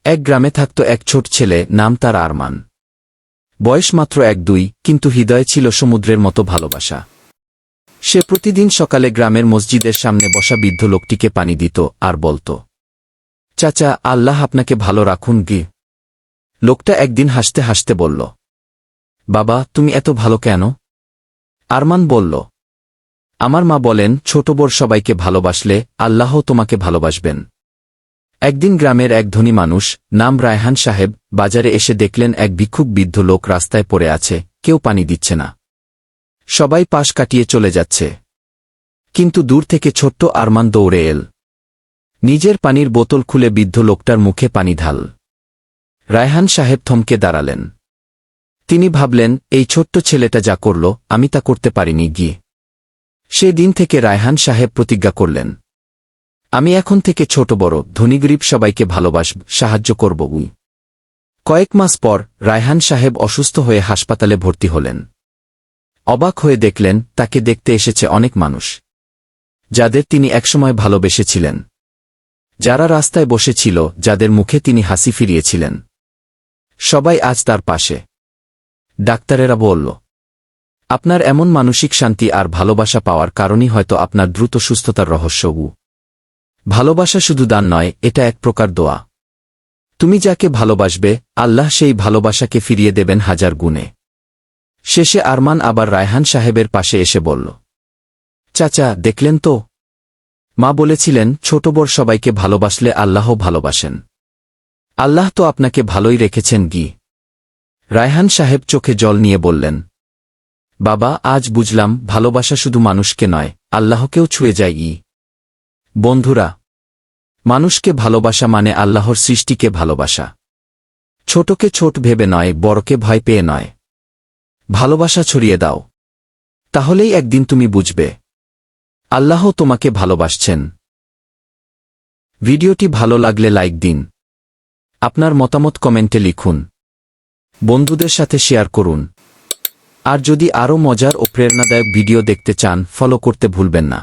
এক গ্রামে থাকত এক ছোট ছেলে, নাম তার আরমান। বয়স মাত্র 1-2, কিন্তু হৃদয়ে ছিল সমুদ্রের মতো ভালোবাসা। সে প্রতিদিন সকালে গ্রামের মসজিদের সামনে বসা বৃদ্ধ লোকটিকে পানি দিত আর বলত, চাচা, আল্লাহ আপনাকে ভালো রাখুন গি। লোকটা একদিন হাসতে হাসতে বলল, বাবা, তুমি এত ভালো কেন? আরমান বলল, আমার মা বলেন, ছোট বড় সবাইকে ভালোবাসলে আল্লাহও তোমাকে ভালোবাসবেন। একদিন গ্রামের এক ধনী মানুষ, নাম রায়হান সাহেব, বাজারে এসে দেখলেন এক ভিক্ষুক বৃদ্ধ লোক রাস্তায় পড়ে আছে, কেউ পানি দিচ্ছে না। সবাই পাশ কাটিয়ে চলে যাচ্ছে। কিন্তু দূর থেকে ছোট্ট আরমান দৌড়ে এল। নিজের পানির বোতল খুলে বৃদ্ধ লোকটার মুখে পানি ঢাল। রায়হান সাহেব থমকে দাঁড়ালেন। তিনি ভাবলেন, এই ছোট্ট ছেলেটা যা করল, আমি তা করতে পারিনি গিয়ে। সে দিন থেকে রায়হান সাহেব প্রতিজ্ঞা করলেন, আমি এখন থেকে ছোট বড়, ধনী গরিব সবাইকে ভালোবাসব, সাহায্য করব। কয়েক মাস পর রায়হান সাহেব অসুস্থ হয়ে হাসপাতালে ভর্তি হলেন। অবাক হয়ে দেখলেন, তাকে দেখতে এসেছে অনেক মানুষ, যাদের তিনি একসময় ভালোবেসেছিলেন, যারা রাস্তায় বসেছিল, যাদের মুখে তিনি হাসি ফিরিয়েছিলেন। সবাই আজ তার পাশে। ডাক্তারেরা বলল, আপনার এমন মানসিক শান্তি আর ভালোবাসা পাওয়ার কারণই হয়তো আপনার দ্রুত সুস্থতার রহস্য। ভালোবাসা শুধু দান নয়, এটা এক প্রকার দোয়া। তুমি যাকে ভালোবাসবে, আল্লাহ সেই ভালোবাসাকে ফিরিয়ে দেবেন হাজার গুণে। শেষে আরমান আবার রায়হান সাহেবের পাশে এসে বলল, চাচা, দেখলেন তো, মা বলেছিলেন ছোট বড় সবাইকে ভালোবাসলে আল্লাহ ভালোবাসেন। আল্লাহ তো আপনাকে ভালোই রেখেছেন গি। রায়হান সাহেব চোখে জল নিয়ে বললেন, বাবা, আজ বুঝলাম, ভালোবাসা শুধু মানুষকে নয়, আল্লাহকেও ছুঁয়ে যায়। বন্ধুরা, মানুষকে ভালোবাসা মানে আল্লাহর সৃষ্টিকে ভালোবাসা। ছোটকে ছোট ভেবে নয়, বড়কে ভয় পেয়ে নয়। ভালোবাসা ছড়িয়ে দাও, তাহলেই একদিন তুমি বুঝবে আল্লাহ তোমাকে ভালোবাসছেন। ভিডিওটি ভালো লাগলে লাইক দিন, আপনার মতামত কমেন্টে লিখুন, বন্ধুদের সাথে শেয়ার করুন। আর যদি আরও মজার ও প্রেরণাদায়ক ভিডিও দেখতে চান, ফলো করতে ভুলবেন না।